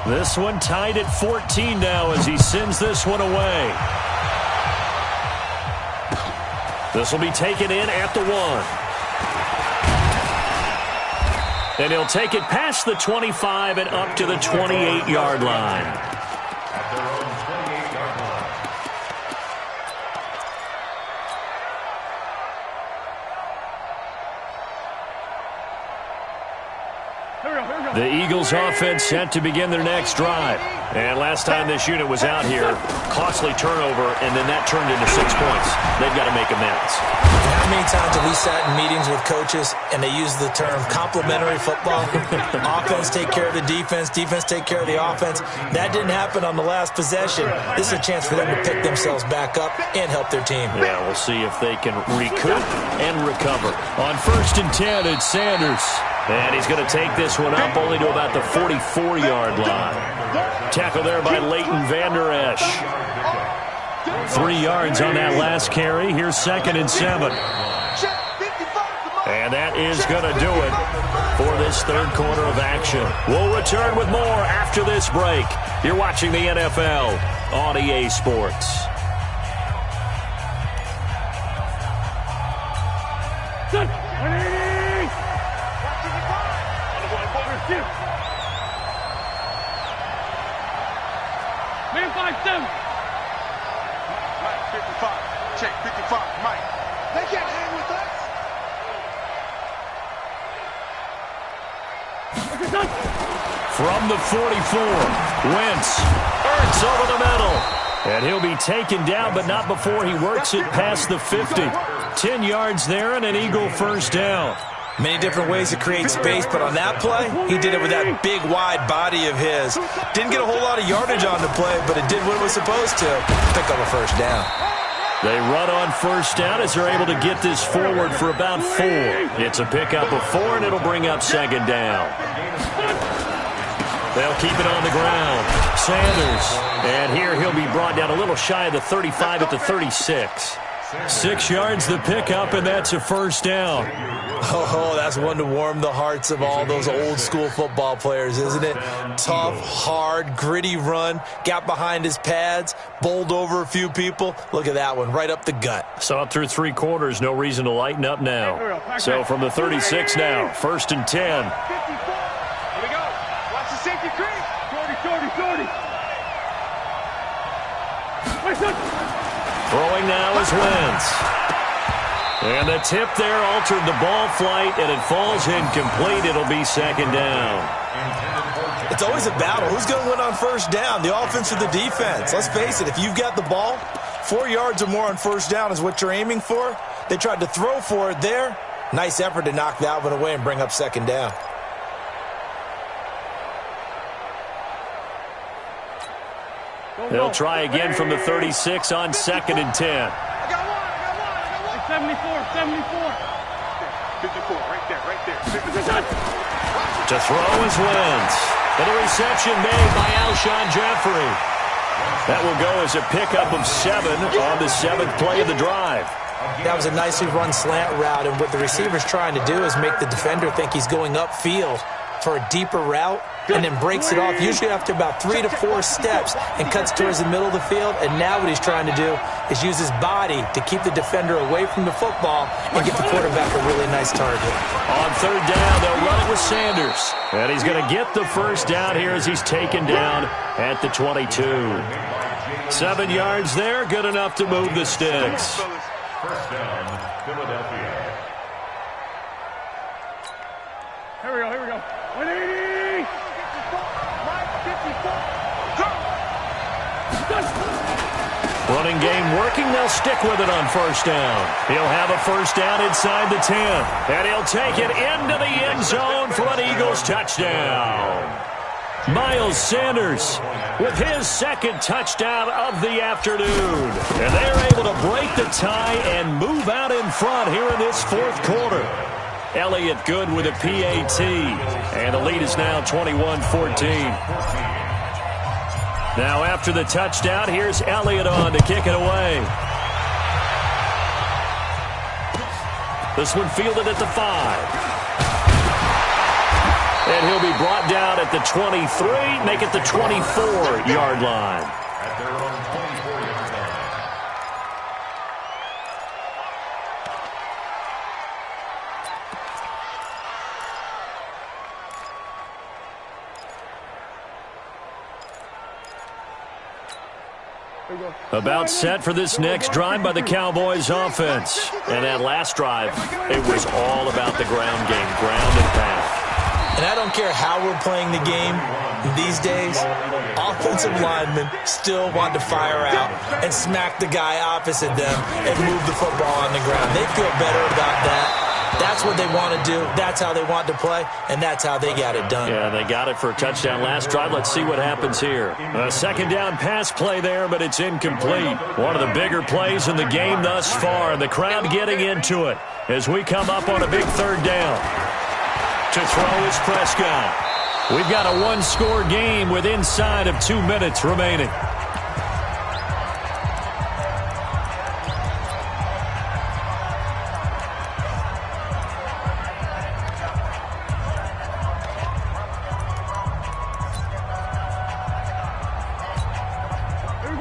This one tied at 14 now as he sends this one away. This will be taken in at the 1. And he'll take it past the 25 and up to the 28-yard line. The Eagles offense set to begin their next drive. And last time this unit was out here, costly turnover, and then that turned into 6 points. They've got to make amends. How many times have we sat in meetings with coaches and they use the term complementary football? Offense take care of the defense, defense take care of the offense. That didn't happen on the last possession. This is a chance for them to pick themselves back up and help their team. Yeah, we'll see if they can recoup and recover. On 1st and 10, it's Sanders. And he's going to take this one up only to about the 44-yard line. Tackle there by Leighton Vander Esch. 3 yards on that last carry. Here's 2nd and 7. And that is going to do it for this third quarter of action. We'll return with more after this break. You're watching the NFL on EA Sports. Man 5-7. Mike 55. Check 55. Mike. They can't hang with us. From the 44, Wentz. Ertz over the middle. And he'll be taken down, but not before he works it past the 50. 10 yards there and an Eagle first down. Many different ways to create space, but on that play, he did it with that big, wide body of his. Didn't get a whole lot of yardage on the play, but it did what it was supposed to. Pick up a first down. They run on first down as they're able to get this forward for about 4. It's a pickup of 4, and it'll bring up 2nd down. They'll keep it on the ground. Sanders. And here he'll be brought down a little shy of the 35 at the 36. 6 yards the pickup, and that's a first down. Oh, that's one to warm the hearts of all those old school football players, isn't it? Tough, hard, gritty run, got behind his pads, bowled over a few people. Look at that one, right up the gut. So up through 3 quarters, no reason to lighten up now. So from the 36 now, 1st and 10. Here we go. Watch the safety creep. 40. Throwing now is Wentz. And the tip there altered the ball flight, and it falls incomplete. It'll be 2nd down. It's always a battle. Who's going to win on first down, the offense or the defense? Let's face it, if you've got the ball, 4 yards or more on first down is what you're aiming for. They tried to throw for it there. Nice effort to knock that one away and bring up 2nd down. They'll try again from the 36 on 2nd and 10. 74. 54, right there. 54. To throw is Wentz. And a reception made by Alshon Jeffrey. That will go as a pickup of 7 on the 7th play of the drive. That was a nicely run slant route, and what the receiver's trying to do is make the defender think he's going upfield for a deeper route, and then breaks it off, usually after about 3 to 4 steps, and cuts towards the middle of the field. And now what he's trying to do is use his body to keep the defender away from the football and get the quarterback a really nice target. On 3rd down, they'll run it with Sanders. And he's going to get the first down here as he's taken down at the 22. 7 yards there, good enough to move the sticks. First down, Philadelphia. Here we go. 180. Mike 54. Running game working. They'll stick with it on first down. He'll have a first down inside the 10. And he'll take it into the end zone for an Eagles touchdown. Miles Sanders with his 2nd touchdown of the afternoon. And they're able to break the tie and move out in front here in this 4th quarter. Elliott good with a PAT. And the lead is now 21-14. Now after the touchdown, here's Elliott on to kick it away. This one fielded at the 5. And he'll be brought down at the 23, make it the 24-yard line. At their own 24-yard line. About set for this next drive by the Cowboys offense. And that last drive, it was all about the ground game, ground and pound. And I don't care how we're playing the game these days, offensive linemen still want to fire out and smack the guy opposite them and move the football on the ground. They feel better about that. That's what they want to do. That's how they want to play, and that's how they got it done. Yeah, they got it for a touchdown last drive. Let's see what happens here. A second down pass play there, but it's incomplete. One of the bigger plays in the game thus far, and the crowd getting into it as we come up on a big third down. To throw is Prescott. We've got a one-score game with inside of 2 minutes remaining.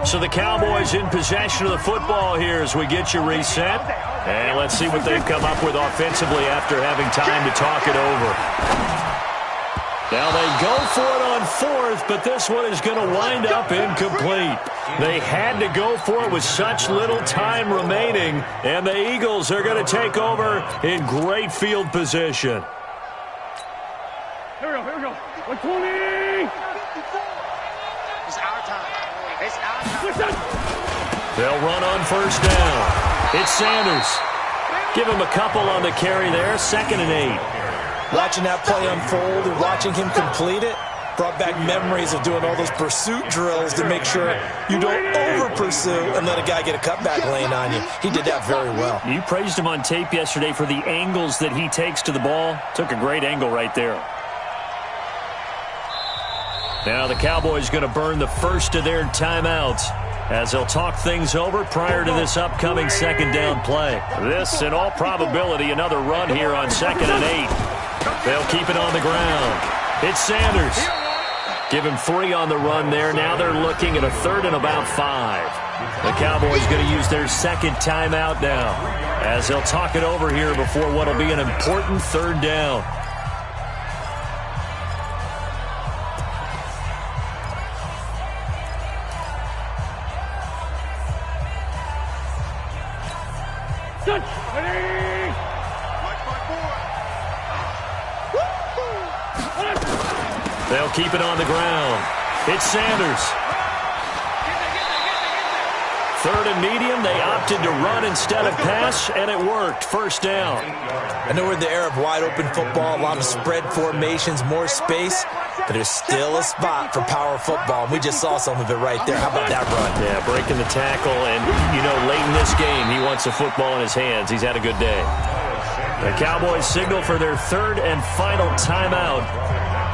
So the Cowboys in possession of the football here as we get you reset. And let's see what they've come up with offensively after having time to talk it over. Now they go for it on fourth, but this one is going to wind up incomplete. They had to go for it with such little time remaining, and the Eagles are going to take over in great field position. Here we go. 120. It's our time. It's our time. They'll run on first down. It's Sanders. Give him a couple on the carry there. 2nd and 8. Watching that play unfold and watching him complete it brought back memories of doing all those pursuit drills to make sure you don't over-pursue and let a guy get a cutback lane on you. He did that very well. You praised him on tape yesterday for the angles that he takes to the ball. Took a great angle right there. Now the Cowboys going to burn the first of their timeouts as they'll talk things over prior to this upcoming second down play. This, in all probability, another run here on 2nd and 8. They'll keep it on the ground. It's Sanders. Give him 3 on the run there. Now they're looking at a 3rd and about 5. The Cowboys going to use their second timeout now as they'll talk it over here before what will be an important 3rd down. They'll keep it on the ground. It's Sanders. 3rd and medium. They opted to run instead of pass, and it worked. First down. I know we're in the era of wide-open football, a lot of spread formations, more space, but there's still a spot for power football, and we just saw some of it right there. How about that run? Yeah, breaking the tackle, and, you know, late in this game, he wants the football in his hands. He's had a good day. The Cowboys signal for their 3rd and final timeout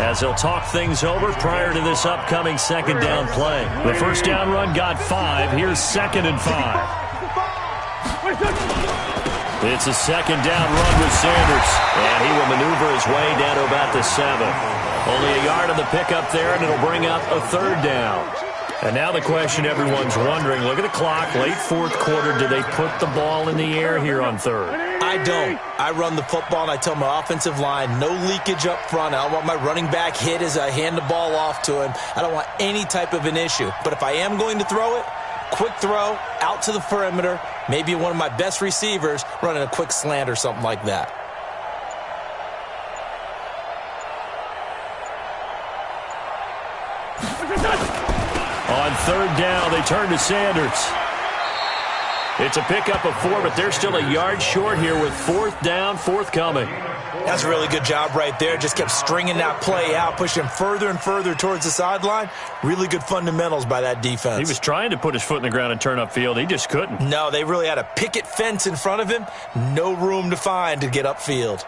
as they'll talk things over prior to this upcoming second down play. The first down run got 5. Here's 2nd and 5. It's a second down run with Sanders, and he will maneuver his way down to about the 7. Only a yard on the pickup there, and it'll bring up a 3rd down. And now the question everyone's wondering, look at the clock, late 4th quarter, do they put the ball in the air here on 3rd? I don't. I run the football, and I tell my offensive line, no leakage up front. I don't want my running back hit as I hand the ball off to him. I don't want any type of an issue. But if I am going to throw it, quick throw, out to the perimeter, maybe one of my best receivers running a quick slant or something like that. On 3rd down, they turn to Sanders. It's a pickup of 4, but they're still a yard short here with 4th down, forthcoming. That's a really good job right there. Just kept stringing that play out, pushing further and further towards the sideline. Really good fundamentals by that defense. He was trying to put his foot in the ground and turn upfield. He just couldn't. No, they really had a picket fence in front of him. No room to find to get upfield.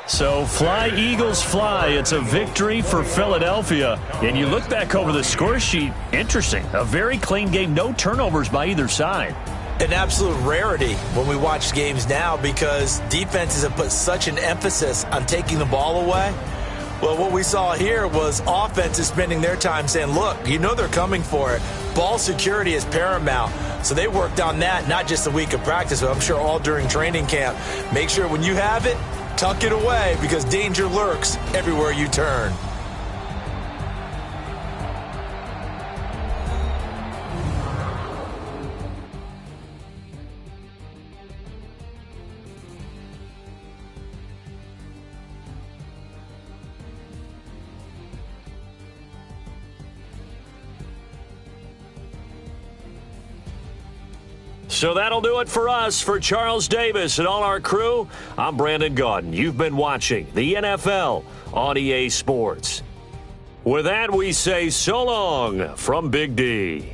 So fly, Eagles, fly. It's a victory for Philadelphia. And you look back over the score sheet, interesting. A very clean game, no turnovers by either side. An absolute rarity when we watch games now because defenses have put such an emphasis on taking the ball away. Well, what we saw here was offenses spending their time saying, look, you know they're coming for it. Ball security is paramount. So they worked on that, not just a week of practice, but I'm sure all during training camp. Make sure when you have it, tuck it away because danger lurks everywhere you turn. So that'll do it for us. For Charles Davis and all our crew, I'm Brandon Gaudin. You've been watching the NFL on EA Sports. With that, we say so long from Big D.